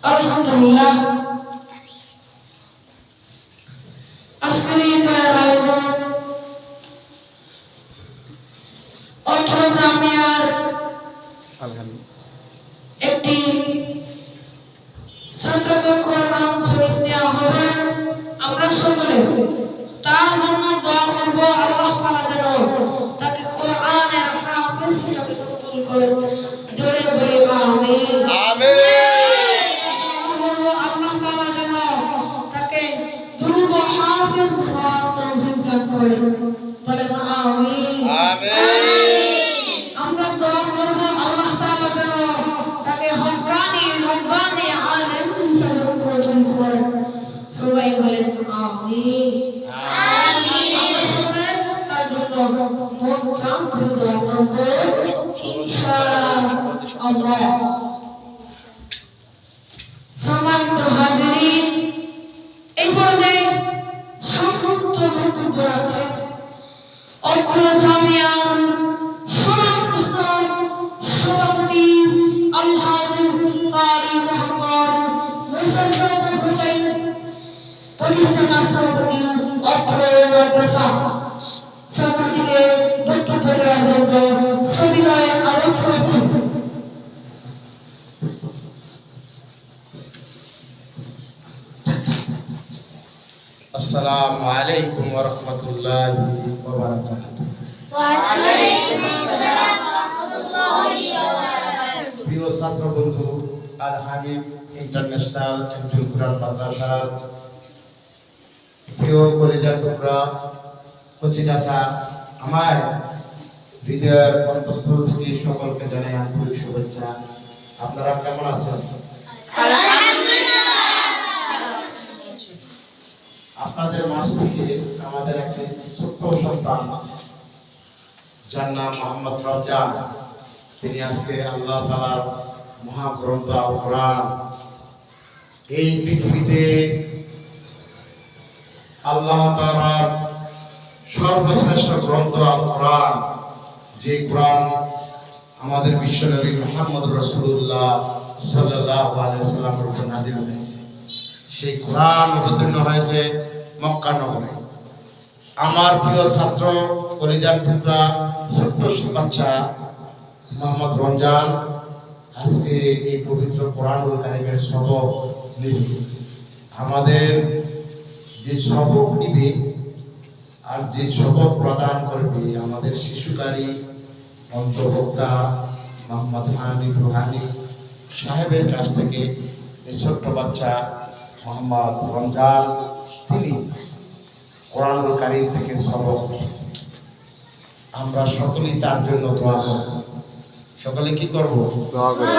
আলহামদুলিল্লাহ আজকের এই আয়োজন অত্র জামিয়ার একটি ছাত্রকে কোরআন শরীফ দেওয়া হবে। আমরা সকলে তার জন্য দোয়া করব, আল্লাহ তাআলা যেন তাকে কোরআনের হাফেজ হিসেবে কবুল করে। জোরে বলি আমিন আমিন। আল্লাহ তাআলা যেন তাকে দ্রুত হাফেজ হওয়ার তৌফিক দান করে। বলেন আমিন আমিন। আমরা দোয়া করব আল্লাহ তাআলা যেন তাকে হক্কানি রব্বানি আলেম হিসেবে কবুল করে। সবাই বলেন আমিন আমিন। তার জন্য মন প্রাণ খুলে দোয়া করব ইনশাআল্লাহ। সম্মানিত হাজিরিন, এই পর্যায়ে সংক্ষিপ্ত বক্তব্য আছে অত্র জামিয়ার সমাপ্ত সভাপতি আলহাজ কারি মোহাম্মদ মুশাররফ হোসেন, প্রতিষ্ঠাতা সভাপতি অত্র মাদ্রাসা সভাপতিকে বক্তব্য দেওয়ার জন্য সবিনয়ে আলোচ করছি। আসসালামু আলাইকুম ওয়া রাহমাতুল্লাহি ওয়া বারাকাতুহু। ওয়া আলাইকুম আসসালাম ওয়া রাহমাতুল্লাহি ওয়া বারাকাতুহু। প্রিয় ছাত্র বন্ধু, আল হাবিব ইন্টারন্যাশনাল হিফজুল কুরআন মাদ্রাসার প্রিয় কলেজের টুকরা কচিকাচা, আমার হৃদয়ের অন্তঃস্থল থেকে সকলকে জানাই আন্তরিক শুভেচ্ছা। আপনারা কেমন আছেন? আপনাদের মাঝ থেকে আমাদের একটি ছোট্ট সন্তান যার নাম মোহাম্মদ রমজান, তিনি আজকে আল্লাহ তাআলার মহাগ্রন্থ আল কোরআন, এই পৃথিবীতে আল্লাহ তাআলার সর্বশ্রেষ্ঠ গ্রন্থ আল কোরআন, যে কোরআন আমাদের বিশ্বনবী মুহাম্মদ রাসূলুল্লাহ সাল্লাল্লাহু আলাইহি ওয়াসাল্লামের উপর নাযিল হয়েছে, সেই কোরআন অবতীর্ণ হয়েছে মক্কা নগরে। আমার প্রিয় ছাত্র কলিজার টুকরা ছোট্ট বাচ্চা মোহাম্মদ রমজান আজকে এই পবিত্র কোরআনুল কারীমের সবক নেবে। আমাদের যে সবক নিবে আর যে সবক প্রদান করবে আমাদের শিশুকারী অন্তর্ভুক্তা মোহাম্মদ হানিফ রুহানি সাহেবের কাছ থেকে এই ছোট্ট বাচ্চা মোহাম্মদ রমজান তিনি কোরআনুল কারীম থেকে সবক। আমরা সকলেই তার জন্য দোয়া করব। সকলে কি করব? দোয়া করব।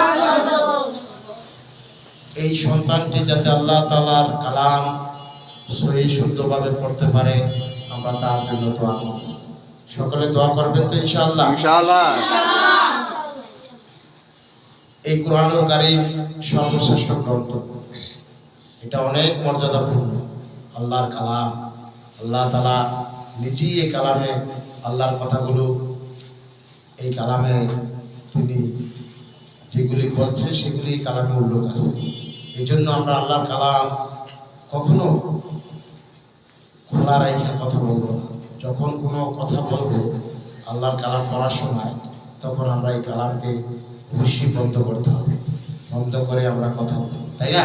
এই সন্তানটি যাতে আল্লাহ তাআলার কালাম সহি শুদ্ধভাবে পড়তে পারে, আমরা তার জন্য দোয়া করব। সকলে দোয়া করবেন তো ইনশাআল্লাহ? ইনশাআল্লাহ। এই কোরআনুল কারীম সর্বশ্রেষ্ঠ গ্রন্থ, এটা অনেক মর্যাদাপূর্ণ। আল্লাহর কালাম। আল্লাহ তাআলা নিজেই এই কালামে আল্লাহর কথাগুলো এই কালামে তিনি যেগুলি বলছেন সেগুলি এই কালামে উল্লেখ আছে। এই জন্য আমরা আল্লাহর কালাম কখনো খোলা রেখে কথা বলবো না। যখন কোনো কথা বলবো আল্লাহর কালাম পড়ার সময়, তখন আমরা এই কালামকে অবশ্যই বন্ধ করতে হবে। বন্ধ করে আমরা কথা বলবো, তাই না?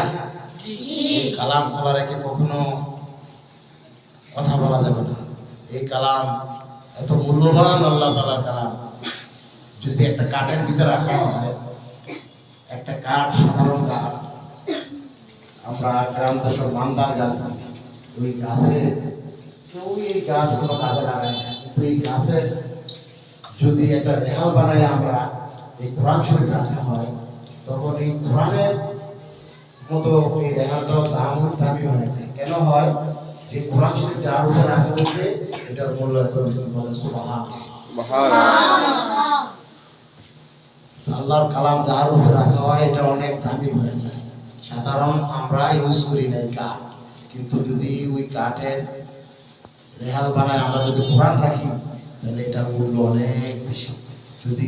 এই কালাম খোলা রেখে কখনো কথা বলা যাবে না। এই কালাম এত মূল্যবান আল্লাহ তাআলার কালাম। যদি একটা কাঠের ভিতরে রাখা হয়, একটা কাঠ, সাধারণ কাঠ, আমরা গ্রাম দেশের মান্দার গাছ, ওই গাছে কেউ এই গাছ কোনো কাজে লাগায় না, কিন্তু এই গাছের যদি একটা রেহাল বানাই আমরা এই কোরআন শরীফ রাখা হয়, তখন এই কোরআনের মতো এই রেহালটাও দামি হয় না। কেন হয়? এই কোরআন শরীফ যার উপর রাখা হচ্ছে এটার মূল্য এত বেশি। বলেন সুবহানাল্লাহ। আল্লাহর কালাম যার উপর রাখা হয় এটা অনেক দামি হয়ে যায়। সাধারণ আমরা ইউজ করি না এই কাঠ, কিন্তু যদি ওই কাঠের রেহাল বানায় আমরা যদি কোরআন রাখি, তাহলে এটার মূল্য অনেক বেশি। যদি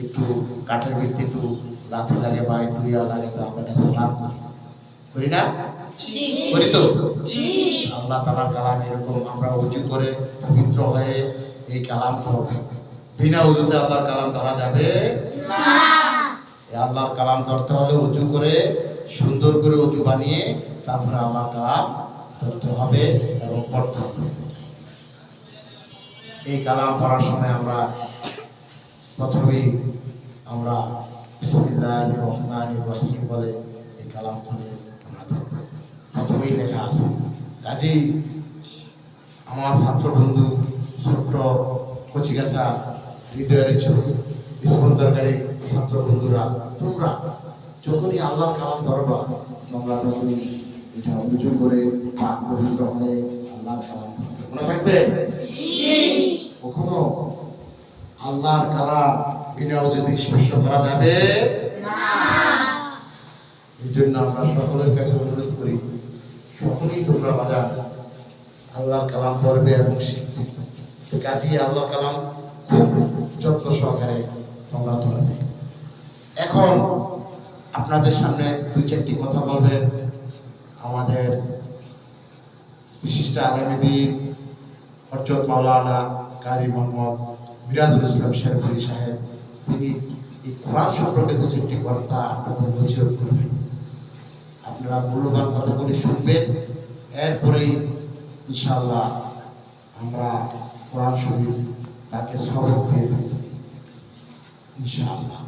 একটু কাঠের ভিত্তি একটু লাথি লাগে বা একটু ইয়া লাগে, তো আমরা এটা সালাম করি না? করি তো? আল্লাহ তাআলার কালাম এরকম আমরা উঁচু করে পবিত্র হয়ে এই কালাম ধরবে। বিনা উজুতে আল্লাহর কালাম ধরা যাবে না। এই আল্লাহর কালাম ধরতে হলে উঁচু করে সুন্দর করে উঁচু বানিয়ে তারপরে আল্লাহর কালাম ধরতে হবে এবং পড়তে হবে। এই কালাম পড়ার সময় আমরা প্রথমেই আমরা বিসমিল্লাহির রহমানির রহিম বলে এই কালাম খুলে আমরা ধরব। প্রথমেই লেখা আছে। কাজেই আমার ছাত্র বন্ধু, ছোট্ট কচিকাছা হৃদয়ের ছবি স্পন্দনকারী ছাত্র বন্ধুরা, তোমরা যখনই আল্লাহর কালাম ধরবা, তোমরা তখনই এটা উঁচু করে পাক পবিত্র হয়ে আল্লাহর কালাম ধরবে। মনে থাকবে? কখনো আল্লাহর কালাম বিনা উজুতে স্পর্শ করা যাবে না। এই জন্য আমরা সকলের কাছে অনুরোধ করি, সকলেই তোমরা বাজার আল্লাহর কালাম পড়বে এবং শিখবে। কাজেই আল্লাহর কালাম খুব যত্ন সহকারে তোমরা ধরবে। এখন আপনাদের সামনে দুই চারটি কথা বলবেন আমাদের বিশিষ্ট আগামীদিন হযরত মাওলানা কারি মোহাম্মদ মিরাজুল ইসলাম শেরপুরি সাহেব। তিনি এই কোরআন সম্পর্কে দু চারটি কথা আপনাদের নসিহত করবেন। আপনারা মূল্যবান কথাগুলি শুনবেন, এরপরেই ইনশাআল্লাহ আমরা কোরআন শরীফ তাকে সবক দিয়ে দেব ইনশাআল্লাহ।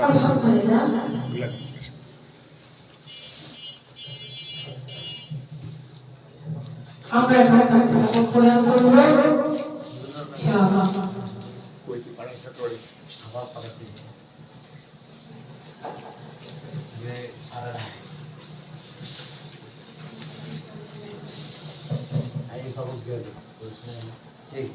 আলহামদুলিল্লাহ। আমরা এখন তাকে সাপোর্ট প্রদান করব ইনশাআল্লাহ। सबक दिया ठीक